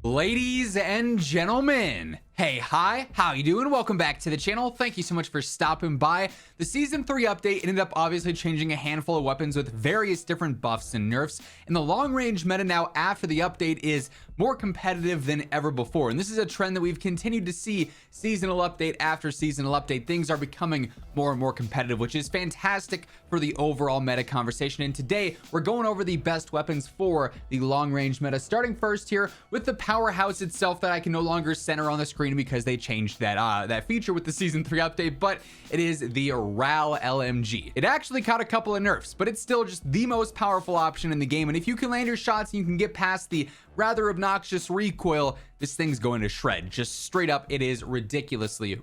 Ladies and gentlemen, hey, hi, how you doing? Welcome back to the channel. Thank you so much for stopping by. The Season 3 update ended up obviously changing a handful of weapons with various different buffs and nerfs, and the long-range meta now after the update is more competitive than ever before, and this is a trend that we've continued to see seasonal update after seasonal update. Things are becoming more and more competitive, which is fantastic for the overall meta conversation, and today we're going over the best weapons for the long-range meta, starting first here with the powerhouse itself that I can no longer center on the screen because they changed that feature with the Season 3 update, but it is the RAAL LMG. It actually caught a couple of nerfs, but it's still just the most powerful option in the game, and if you can land your shots and you can get past the rather obnoxious recoil, this thing's going to shred. Just straight up, it is ridiculously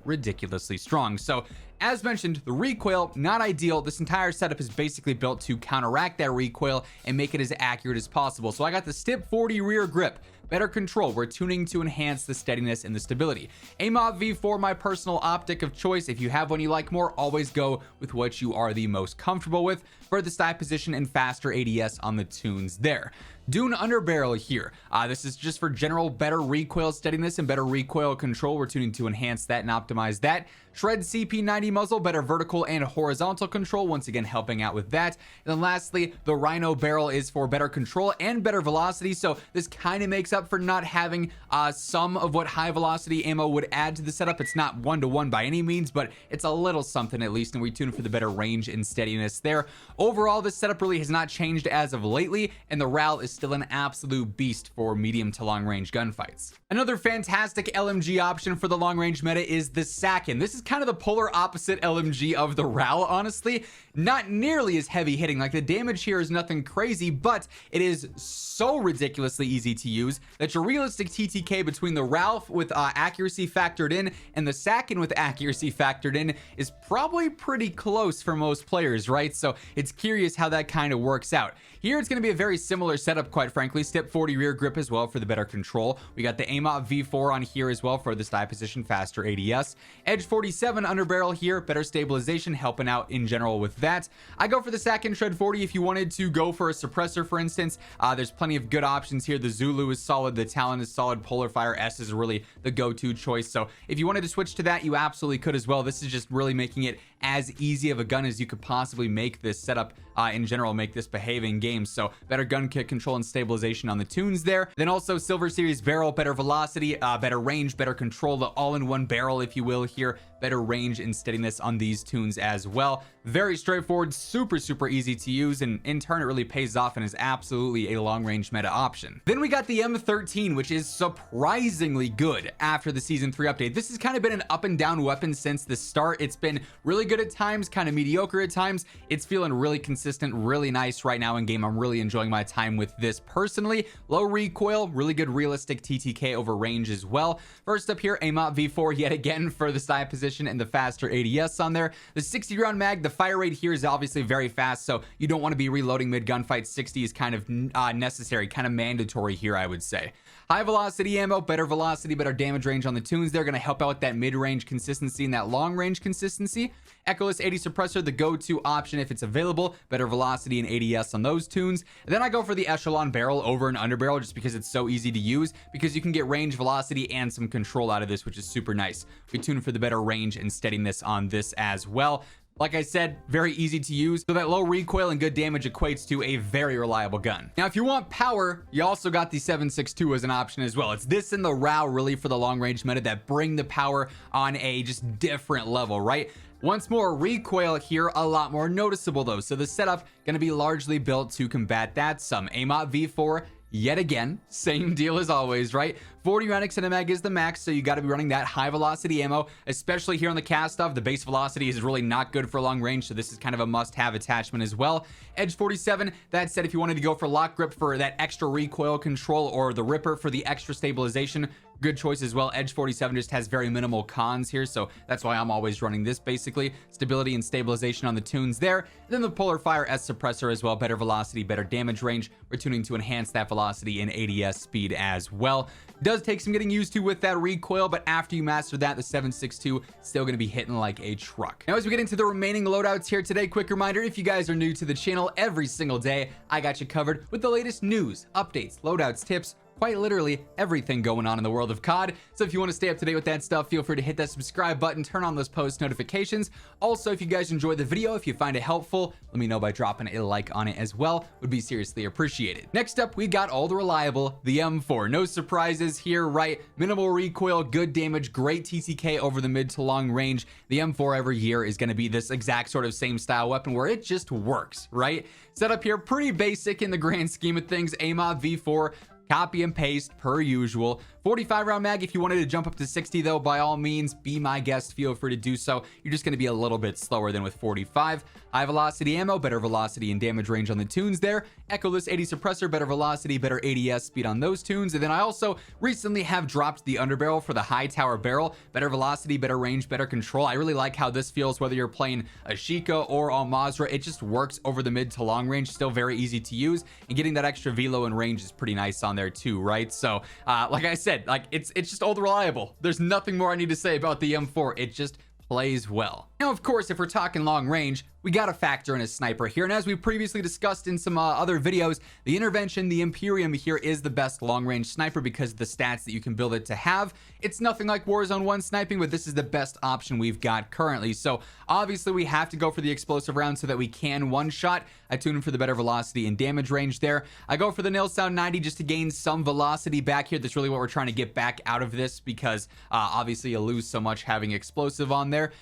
strong. So as mentioned, the recoil, not ideal. This entire setup is basically built to counteract that recoil and make it as accurate as possible. So I got the Stip 40 rear grip, better control. We're tuning to enhance the steadiness and the stability. AMOV V4, my personal optic of choice. If you have one you like more, always go with what you are the most comfortable with. Furthest eye position and faster ADS on the tunes there. Dune underbarrel here. This is just for general better recoil steadiness and better recoil control. We're tuning to enhance that and optimize that. Shred CP90 muzzle, better vertical and horizontal control, once again helping out with that. And then lastly, the Rhino barrel is for better control and better velocity, so this kind of makes up for not having some of what high velocity ammo would add to the setup. It's not one-to-one by any means, but it's a little something at least, and we tune for the better range and steadiness there. Overall, this setup really has not changed as of lately, and the RAAL is still an absolute beast for medium to long range gunfights. Another fantastic LMG option for the long range meta is the Sakin. This is kind of the polar opposite LMG of the RAAL, honestly. Not nearly as heavy hitting. Like, the damage here is nothing crazy, but it is so ridiculously easy to use that your realistic TTK between the RAAL with accuracy factored in and the Sakin with accuracy factored in is probably pretty close for most players, right? So it's curious how that kind of works out. Here it's going to be a very similar setup, quite frankly. Step 40 rear grip as well for the better control. We got the AMOV V4 on here as well for the eye position, faster ADS. Edge 47 underbarrel here, better stabilization, helping out in general with that. I go for the Sakin Shred 40 if you wanted to go for a suppressor, for instance. There's plenty of good options here. The Zulu is solid, the Talon is solid, Polar Fire S is really the go-to choice. So if you wanted to switch to that, you absolutely could as well. This is just really making it as easy of a gun as you could possibly make this setup in general, make this behave in game. So better gun kick control and stabilization on the tunes there. Then also Silver Series barrel, better velocity, better range, better control, the all-in-one barrel, if you will here. Better range and steadiness on these tunes as well. Very straightforward, super easy to use, and in turn it really pays off and is absolutely a long-range meta option. Then we got the M13, which is surprisingly good after the Season 3 update. This has kind of been an up and down weapon since the start. It's been really good at times, kind of mediocre at times. It's feeling really consistent, really nice right now in game. I'm really enjoying my time with this personally. Low recoil, really good realistic TTK over range as well. First up here, AMOV V4 yet again for the side position and the faster ADS on there. The 60 round mag, the fire rate here is obviously very fast, so you don't want to be reloading mid gunfight. 60 is kind of necessary, kind of mandatory here, I would say. High velocity ammo, better velocity, better damage range on the tunes. They're going to help out with that mid-range consistency and that long-range consistency. Echoless 80 suppressor, the go-to option if it's available. Better velocity and ADS on those tunes. And then I go for the Echelon barrel over an underbarrel just because it's so easy to use, because you can get range, velocity, and some control out of this, which is super nice. We tune for the better range and steadiness on this as well. Like I said, very easy to use, so that low recoil and good damage equates to a very reliable gun. Now, if you want power, you also got the 7.62 as an option as well. It's this and the RAAL really for the long range meta that bring the power on a just different level, right? Once more, recoil here a lot more noticeable though, so the setup gonna be largely built to combat that. Some AMOV V4 yet again, same deal as always, right? 40 round extended mag is the max, so you got to be running that high velocity ammo, especially here on the Kastov. The base velocity is really not good for long range, so this is kind of a must-have attachment as well. Edge 47, that said, if you wanted to go for lock grip for that extra recoil control, or the Ripper for the extra stabilization, good choice as well. Edge 47 just has very minimal cons here, so that's why I'm always running this basically. Stability and stabilization on the tunes there. And then the Polar Fire S suppressor as well, better velocity, better damage range. We're tuning to enhance that velocity and ADS speed as well. Does take some getting used to with that recoil, but after you master that, the 7.62 still going to be hitting like a truck. Now, as we get into the remaining loadouts here today, quick reminder, if you guys are new to the channel, every single day I got you covered with the latest news, updates, loadouts, tips, quite literally everything going on in the world of COD. So if you want to stay up to date with that stuff, feel free to hit that subscribe button, turn on those post notifications. Also, if you guys enjoyed the video, if you find it helpful, let me know by dropping a like on it as well. Would be seriously appreciated. Next up, we got all the reliable, the M4. No surprises here, right? Minimal recoil, good damage, great TTK over the mid to long range. The M4 every year is going to be this exact sort of same style weapon where it just works, right? Setup here, pretty basic in the grand scheme of things. AMOB V4, copy and paste per usual. 45 round mag. If you wanted to jump up to 60 though, by all means, be my guest, feel free to do so. You're just going to be a little bit slower than with 45. High velocity ammo, better velocity and damage range on the tunes there. Echoless 80 suppressor, better velocity, better ADS speed on those tunes. And then I also recently have dropped the underbarrel for the high tower barrel. Better velocity, better range, better control. I really like how this feels, whether you're playing a Sheikah or Al Mazrah. It just works over the mid to long range, still very easy to use, and getting that extra velo and range is pretty nice on there too, right? So like I said, like it's just all reliable. There's nothing more I need to say about the M4. It just plays well. Now, of course, if we're talking long range, we got to factor in a sniper here. And as we previously discussed in some other videos, the Intervention, the Imperium here is the best long range sniper because of the stats that you can build it to have. It's nothing like Warzone 1 sniping, but this is the best option we've got currently. So obviously we have to go for the explosive round so that we can one shot. I tune in for the better velocity and damage range there. I go for the Nil Sound 90 just to gain some velocity back here. That's really what we're trying to get back out of this because obviously you lose so much having explosive on there.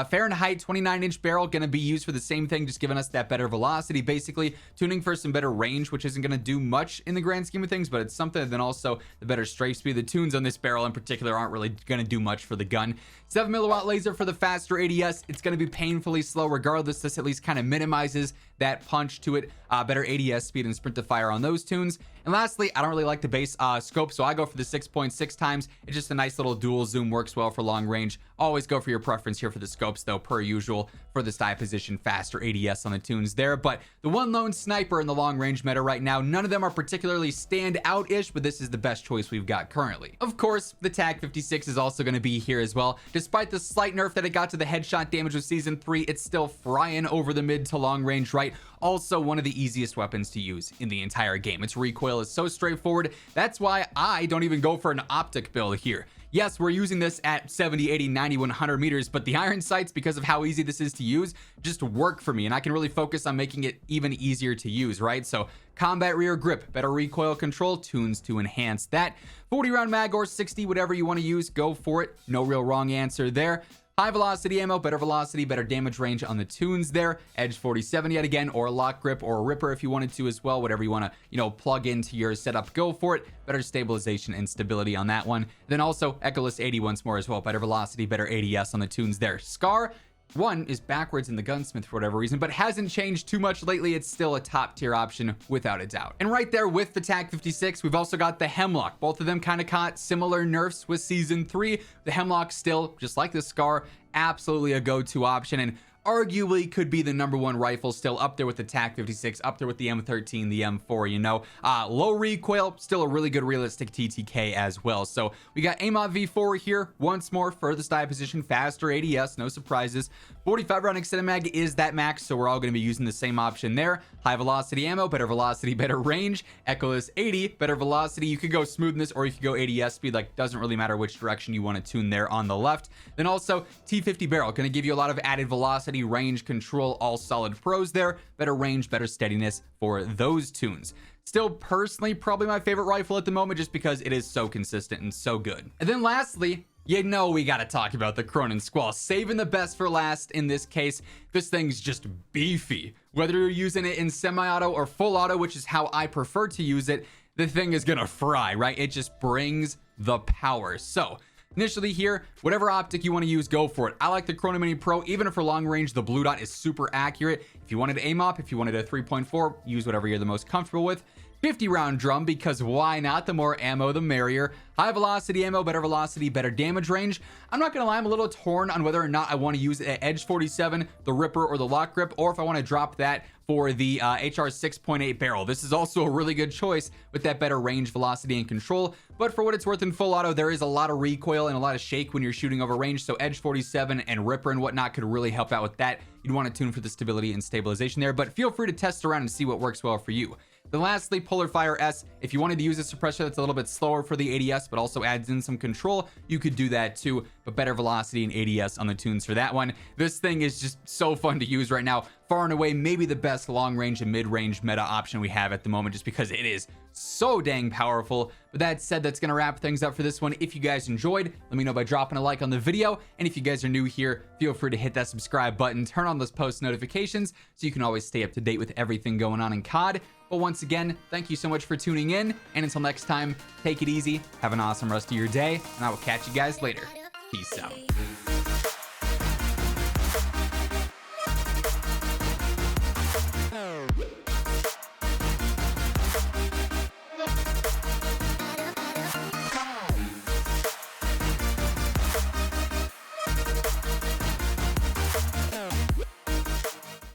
Fahrenheit 29-inch barrel going to be used for the same thing, just giving us that better velocity, basically tuning for some better range, which isn't going to do much in the grand scheme of things, but it's something. Then also the better strafe speed. The tunes on this barrel in particular aren't really going to do much for the gun. 7 milliwatt laser for the faster ADS. It's going to be painfully slow regardless. This at least kind of minimizes that punch to it. Better ADS speed and sprint to fire on those tunes. And lastly, I don't really like the base scope, so I go for the 6.6 times. It's just a nice little dual zoom, works well for long range. Always go for your preference here for the scopes though, per usual, for the style position, faster ADS on the tunes there. But the one lone sniper in the long range meta right now, none of them are particularly stand out-ish, but this is the best choice we've got currently. Of course, the TAC 56 is also going to be here as well. Despite the slight nerf that it got to the headshot damage with Season 3, it's still frying over the mid to long range, right? Also one of the easiest weapons to use in the entire game. Its recoil is so straightforward. That's why I don't even go for an optic build here. Yes, we're using this at 70, 80, 90, 100 meters, but the iron sights, because of how easy this is to use, just work for me, and I can really focus on making it even easier to use, right? So combat rear grip, better recoil control, tunes to enhance that. 40 round mag or 60, whatever you want to use, go for it. No real wrong answer there. High velocity ammo, better velocity, better damage range on the tunes there. Edge 47 yet again, or a lock grip or a ripper if you wanted to as well. Whatever you want to, plug into your setup, go for it. Better stabilization and stability on that one. Then also Echoless 80 once more as well. Better velocity, better ADS on the tunes there. Scar 1 is backwards in the gunsmith for whatever reason, but hasn't changed too much lately. It's still a top tier option without a doubt. And right there with the TAC 56, we've also got the Hemlock. Both of them kind of caught similar nerfs with Season 3. The Hemlock still, just like the Scar, absolutely a go-to option, and arguably could be the #1 rifle, still up there with the TAC 56, up there with the M13, the M4, low recoil, still a really good realistic TTK as well. So we got AMOB V4 here once more for the style position, faster ADS, no surprises. 45 round extended mag is that max, so we're all going to be using the same option there. High velocity ammo, better velocity, better range. Echoless 80, better velocity. You could go smoothness or you could go ADS speed, like doesn't really matter which direction you want to tune there on the left. Then also T50 barrel, going to give you a lot of added velocity, range, control, all solid pros there. Better range, better steadiness for those tunes. Still personally probably my favorite rifle at the moment just because it is so consistent and so good. And then lastly, we got to talk about the Cronen Squall. Saving the best for last in this case. This thing's just beefy. Whether you're using it in semi-auto or full auto, which is how I prefer to use it, the thing is gonna fry, right? It just brings the power. So initially here, whatever optic you want to use, go for it. I like the Cronen Mini Pro. Even for long range, the blue dot is super accurate. If you wanted aim up, if you wanted a 3.4, use whatever you're the most comfortable with. 50 round drum, because why not? The more ammo, the merrier. High velocity ammo, better velocity, better damage range. I'm not gonna lie, I'm a little torn on whether or not I want to use Edge 47, the Ripper, or the Lock Grip, or if I want to drop that for the HR 6.8 barrel. This is also a really good choice with that better range, velocity, and control. But for what it's worth in full auto, there is a lot of recoil and a lot of shake when you're shooting over range. So Edge 47 and Ripper and whatnot could really help out with that. You'd want to tune for the stability and stabilization there, but feel free to test around and see what works well for you. Then lastly, Polar Fire S. If you wanted to use a suppressor that's a little bit slower for the ADS, but also adds in some control, you could do that too, but better velocity and ADS on the tunes for that one. This thing is just so fun to use right now. Far and away, maybe the best long range and mid range meta option we have at the moment, just because it is so dang powerful. But that said, that's going to wrap things up for this one. If you guys enjoyed, let me know by dropping a like on the video. And if you guys are new here, feel free to hit that subscribe button, turn on those post notifications so you can always stay up to date with everything going on in COD. But once again, thank you so much for tuning in. And until next time, take it easy, have an awesome rest of your day, and I will catch you guys later. Peace out.